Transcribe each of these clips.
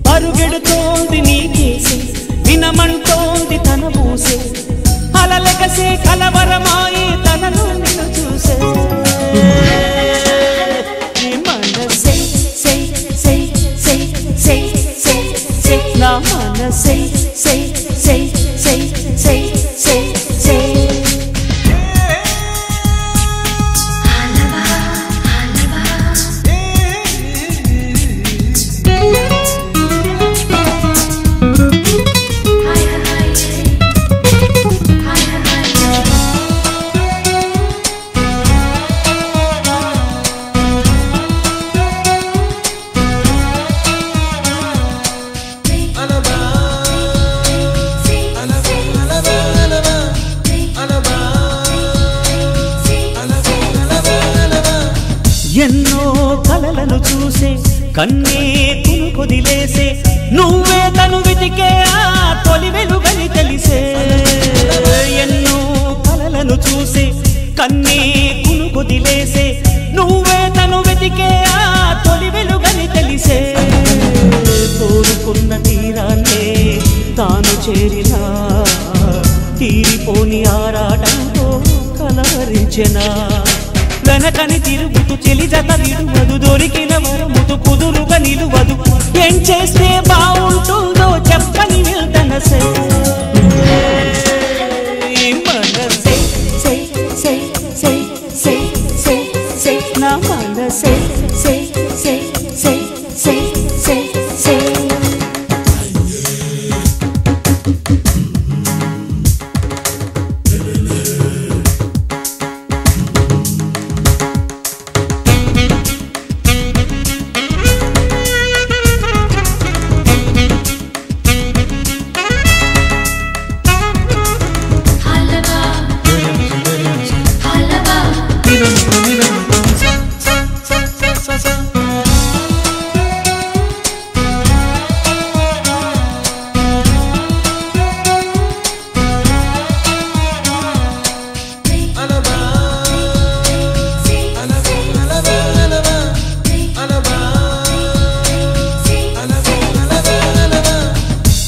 పరుగెడుతోంది నీకేసి వినమంటోంది తన ఊసే అలలెగసే కలవరమాయే తనలో నిన్ను చూసే ఈ మనసే సై సై సై సై సై సై నా మనసే సై సై సై సై సై సై ఎన్నో కలలను చూసే కన్నే కునుకొదిలేసే నువ్వే తను వెతికే ఆ తొలి వెలుగని తెలిసే ఎన్నో కలలను చూసే కన్నే కునుకొదిలేసే నువ్వే తను వెతికే ఆ తొలి వెలుగని తెలిసే కోరుకున్న తీరాన్నే తాను చేరినా తీరిపోని ఆరాటంతో కలవరించెనా వెనకని తిరుగుతూ చెలి జత విడువదు దొరికిన వరముతు కుదురుగా నిలువదు ఏం చేస్తే బాగుంటుందో చెప్పని వెళ్తనసే మనసే సై సై సై సై సై సై నా మనసే సై సై సై సై సై సై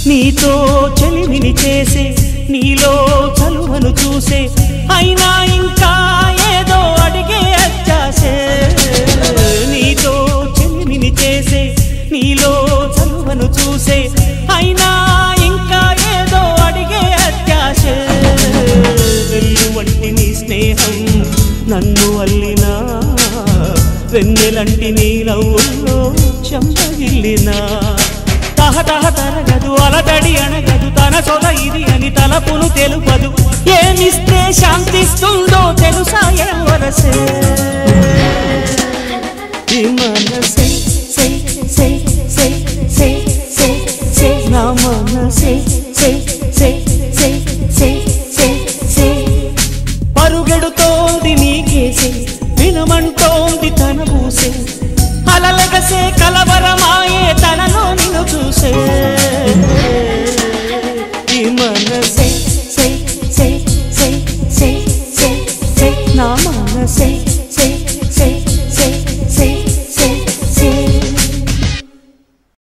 నీతో చెలిమిని చేసే నీలో చలువను చూసే అయినా ఇంకా ఏదో అడిగే అత్యాసే నీతో చెలిమిని చేసే నీలో చలువను చూసే అయినా ఇంకా ఏదో అడిగే అత్యాసే వెన్ను వంటి నీ స్నేహం నన్ను అల్లినా వెన్నెలంటి నీ నవ్వుల్లో చెంపగిల్లినా తహతహ తరగదు అలతడి అనగదు తన సొల ఇది అని తలపును తెలుపదు ఏమిస్తే శాంతిస్తుందో తెలుసా ఎవరసే మనసే సై సై సై సై సై సై నా మనసే సై సై సై సై సై సై పరుగెడుతోంది నీకేసే వినమంటోంది తన ఊసే అలలెగసే కలవరమాయే తనలో నిన్ను చూసే ఈ మనసే సై సై సై సై సై సై నా మనసే